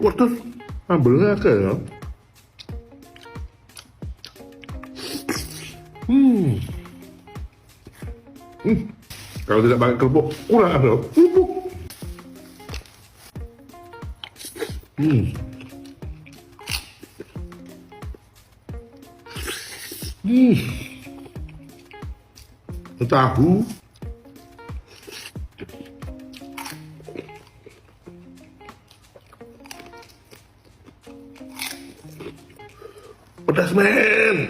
Waduh, sambelnya agak ya. Kalau tidak pakai kerupuk kurang ada kerupuk. Tahu. Pedas men.